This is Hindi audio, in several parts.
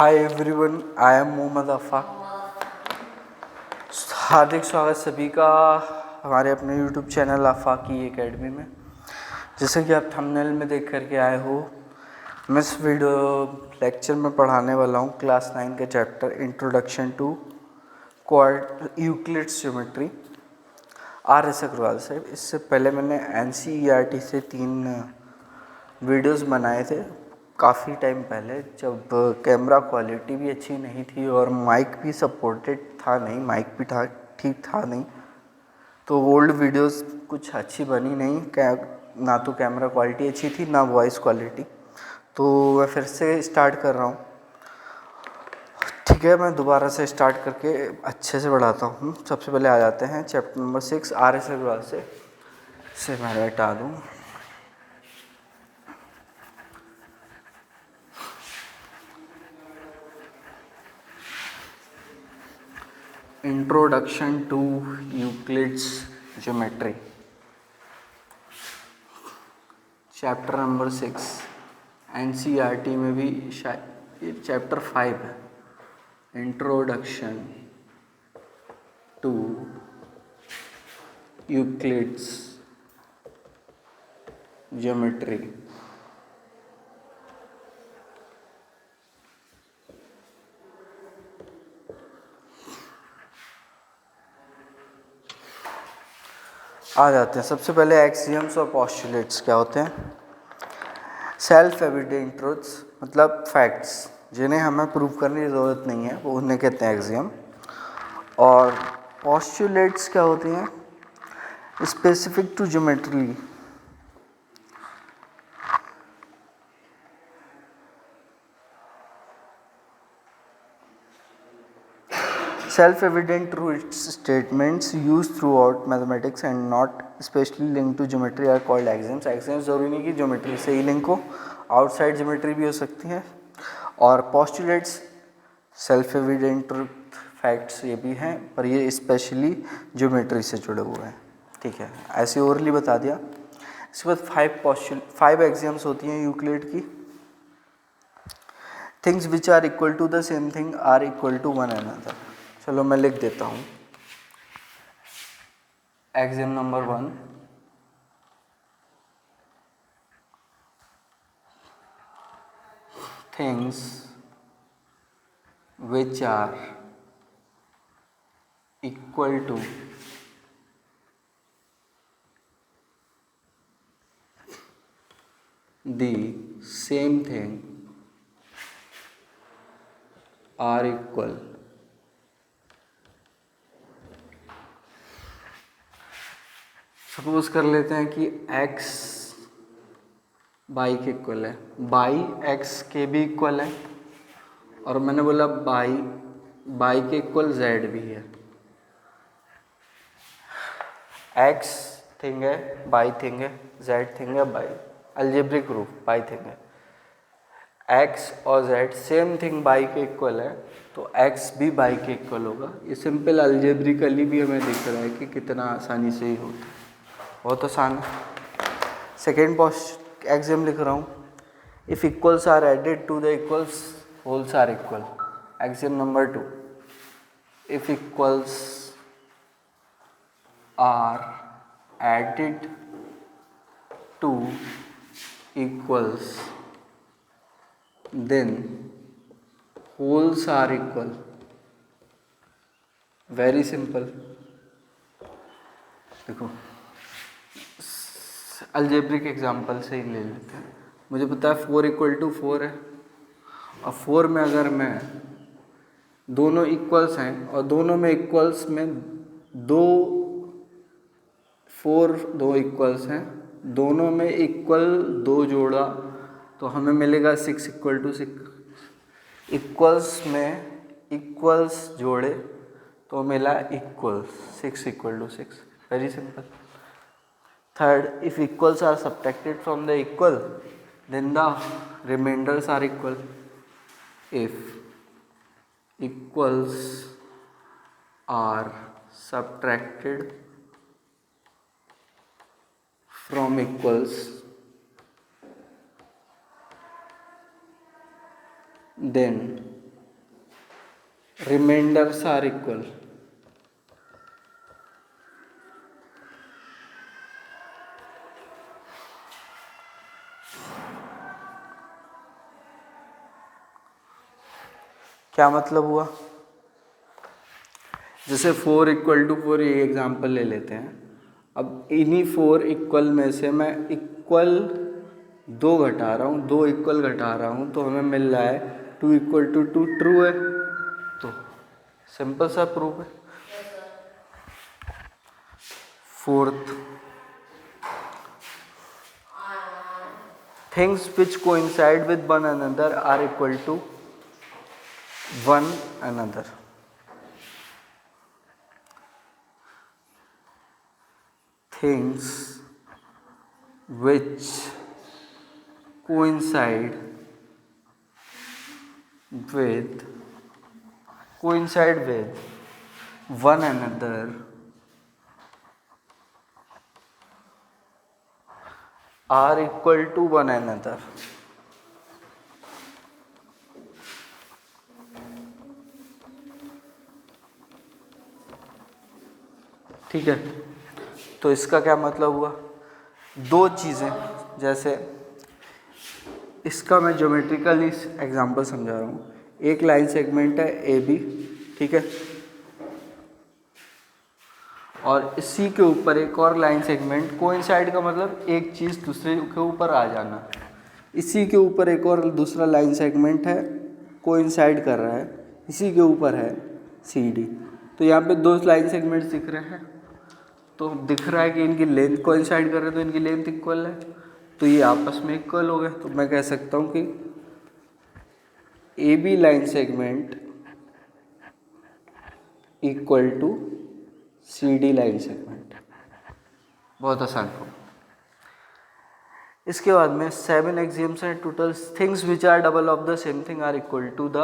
Hi everyone, I am Mohammad Afaq. हार्दिक स्वागत सभी का हमारे अपने यूट्यूब चैनल आफाकी एकेडमी में। जैसे कि आप थंबनेल में देख करके आए हो, मैं इस वीडियो लेक्चर में पढ़ाने वाला हूँ क्लास 9 के chapter introduction to Euclid's geometry R S Agarwal से। इससे पहले मैंने NCERT से 3 वीडियोस बनाए थे काफ़ी टाइम पहले, जब कैमरा क्वालिटी भी अच्छी नहीं थी और माइक भी सपोर्टेड था नहीं, माइक भी ठीक था नहीं, तो ओल्ड वीडियोस कुछ अच्छी बनी नहीं, ना तो कैमरा क्वालिटी अच्छी थी ना वॉइस क्वालिटी। तो मैं फिर से स्टार्ट कर रहा हूँ। ठीक है, मैं दोबारा से स्टार्ट करके अच्छे से बढ़ाता हूँ। सबसे पहले आ जाते हैं चैप्टर नंबर 6 RS अग्रवाल से मैं हटा दूँ। Introduction to Euclid's geometry chapter number 6। NCERT में भी शायद ये चैप्टर 5 है। Introduction to Euclid's geometry. आ जाते हैं। सबसे पहले एक्सियम्स और पोस्टुलेट्स क्या होते हैं। सेल्फ एविडेंट ट्रुथ्स मतलब फैक्ट्स जिन्हें हमें प्रूव करने की ज़रूरत नहीं है, वो उन्हें कहते हैं एक्सियम। और पोस्टुलेट्स क्या होती हैं, specific to geometry. Self evident truth statements use throughout mathematics and not specially link to geometry are called axioms. Axioms जरूरी नहीं कि ज्योमेट्री से ही लिंक हो, आउटसाइड ज्योमेट्री भी हो सकती है। और postulates self evident truth facts ये भी हैं, पर ये स्पेशली ज्योमेट्री से जुड़े हुए हैं। ठीक है, ऐसे ओवरली बता दिया। इसके बाद 5 एक्सियम्स होती हैं यूक्लिड की। Things which are equal to the same thing are equal to one another. चलो मैं लिख देता हूँ। Axiom number 1, things which are equal to the same thing are equal suppose कर लेते हैं कि x बाई के इक्वल है, बाई x के भी इक्वल है, और मैंने बोला बाई के इक्वल z भी है। x थिंग है, बाई थिंग है, z थिंग है, by algebraic proof by thing है। x और z सेम थिंग बाई के इक्वल है, तो x भी बाई के इक्वल होगा। ये सिंपल अलजेब्रिकली भी हमें दिख रहा है कि कितना आसानी से ही होता है, बहुत आसान है। सेकेंड पोस्ट एक्सियम लिख रहा हूँ। If equals are added to the equals wholes are equal. Axiom number 2, if equals are added to equals then holes are equal। Very simple. देखो अलजेब्रिक एग्जांपल से ही ले लेते हैं। मुझे पता है 4 इक्वल टू 4 है, और 4 में अगर मैं दोनों इक्वल्स हैं और दोनों में इक्वल्स में दो इक्वल्स हैं, दोनों में इक्वल 2 जोड़ा तो हमें मिलेगा 6 इक्वल टू 6। इक्वल्स में इक्वल्स जोड़े तो मिला equal 6 equal to 6। Very simple. Third, if equals are subtracted from the equal then the remainders are equal. If equals are subtracted from equals then remainders are equal. क्या मतलब हुआ? जैसे 4 इक्वल टू 4 ये एग्जाम्पल ले लेते हैं। अब इन्हीं 4 इक्वल में से मैं इक्वल 2 घटा रहा हूँ, 2 इक्वल घटा रहा हूँ, तो हमें मिल रहा है 2 इक्वल टू 2 ट्रू है। तो सिंपल सा प्रूफ है। Fourth, things which coincide with one another are equal to one another. Things which coincide with one another are equal to one another। ठीक है, तो इसका क्या मतलब हुआ? दो चीज़ें, जैसे इसका मैं ज्योमेट्रिकली एग्जांपल समझा रहा हूँ। एक लाइन सेगमेंट है ए बी, ठीक है, और इसी के ऊपर एक और लाइन सेगमेंट, कोइंसाइड का मतलब एक चीज़ दूसरे के ऊपर आ जाना। इसी के ऊपर एक और दूसरा लाइन सेगमेंट है, कोइंसाइड कर रहा है, इसी के ऊपर है सी डी। तो यहाँ पे दो लाइन सेगमेंट्स दिख रहे हैं, तो दिख रहा है कि इनकी लेंथ कोइंसाइड कर रहे हैं, तो इनकी लेंथ इक्वल है, तो ये आपस में इक्वल हो गए। तो मैं कह सकता हूँ कि A B line segment equal to C D line segment. बहुत आसान हो। इसके बाद में 7 एक्सियम्स हैं total. Things which are double of the same thing are equal to the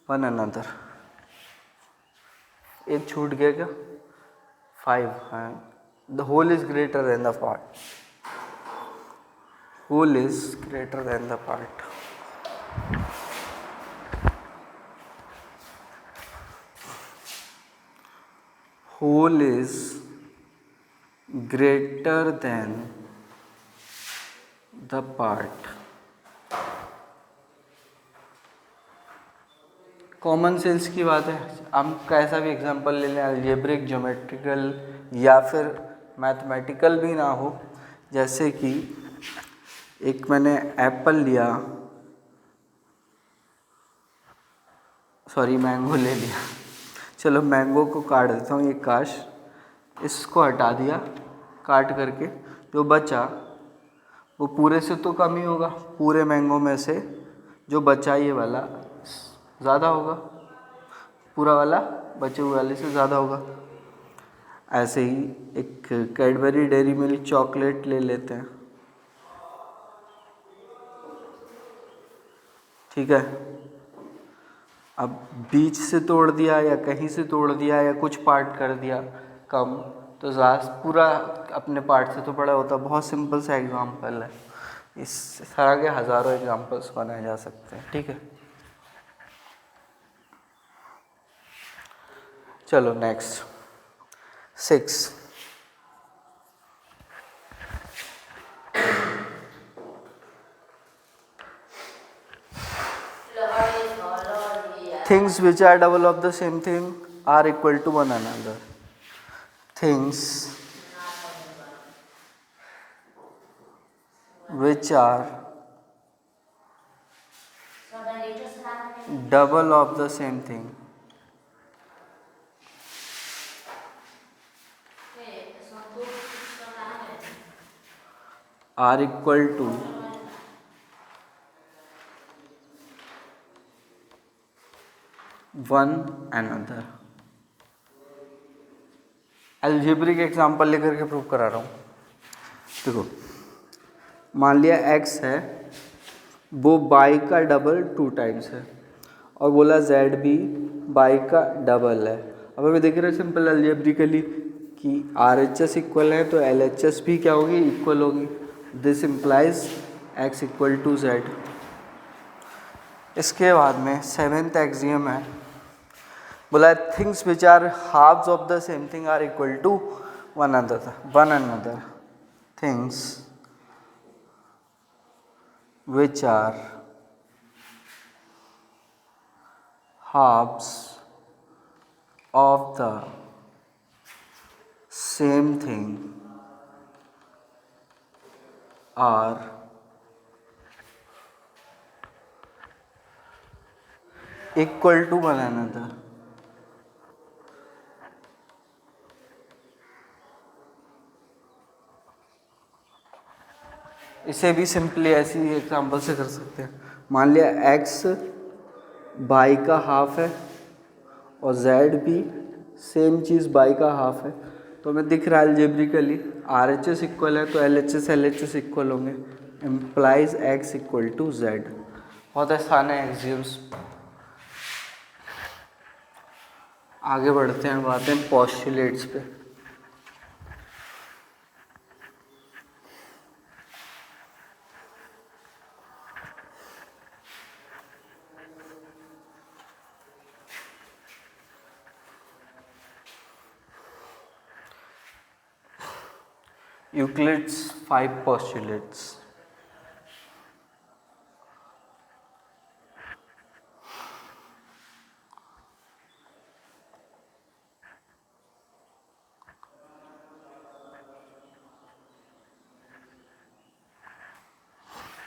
one another. एक छूट गया क्या? 5 है। The whole is greater than the part. Whole is greater than the part. Whole is greater than the part. Common sense की बात है, हम कैसा भी एग्जांपल ले लें, अलजेब्रिक, ज्योमेट्रिकल या फिर मैथमेटिकल भी ना हो। जैसे कि एक मैंने एप्पल लिया, सॉरी मैंगो ले लिया, चलो मैंगो को काट देता हूँ, एक काश, इसको हटा दिया काट करके, जो बचा वो पूरे से तो कम ही होगा, पूरे मैंगो में से जो बचा ये वाला ज़्यादा होगा, पूरा वाला बचे हुए वाले से ज़्यादा होगा। ऐसे ही एक कैडबरी डेयरी मिल्क चॉकलेट ले लेते हैं, ठीक है। अब बीच से तोड़ दिया या कहीं से तोड़ दिया या कुछ पार्ट कर दिया कम, तो पूरा अपने पार्ट से तो बड़ा होता। बहुत सिंपल सा एग्जांपल है, इस तरह के हज़ारों एग्जांपल्स बनाए जा सकते हैं, ठीक है। चलो next 6। Things which are double of the same thing are equal to one another. Things which are double of the same thing are equal to one another. Algebraic example लेकर के प्रूव करा रहा हूँ। देखो, मान लिया x है, वो y का डबल 2 टाइम्स है, और बोला z भी y का डबल है। अब हमें देख रहे हैं सिंपल अलजेब्रिकली कि RHS इक्वल है, तो LHS भी क्या होगी? इक्वल होगी। This implies x equal to z। इसके बाद में 7th एक्सियम है, बोला है things which are halves of the same thing are equal to one another things which are halves of the same thing are equal to one another. इसे भी सिंपली ऐसी एग्जांपल से कर सकते हैं. मान लिया x बाई का हाफ है और z भी सेम चीज़ बाई का हाफ है, तो हमें दिख रहा है अलजेब्रिकली RHS इक्वल है तो LHS LHS इक्वल होंगे, implies x equal to z. बहुत आसान है एक्सियम्स. आगे बढ़ते हैं, बात हैं पोस्टुलेट्स पे. Euclid's 5 postulates.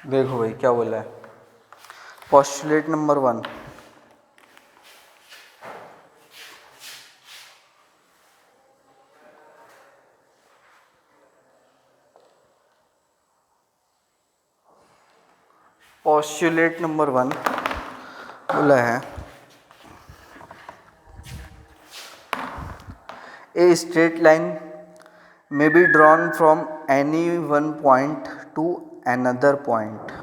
देखो भाई क्या बोला है. पोस्टुलेट नंबर 1, पोस्टुलेट नंबर 1 बोला है a straight line may be drawn from any one point to another point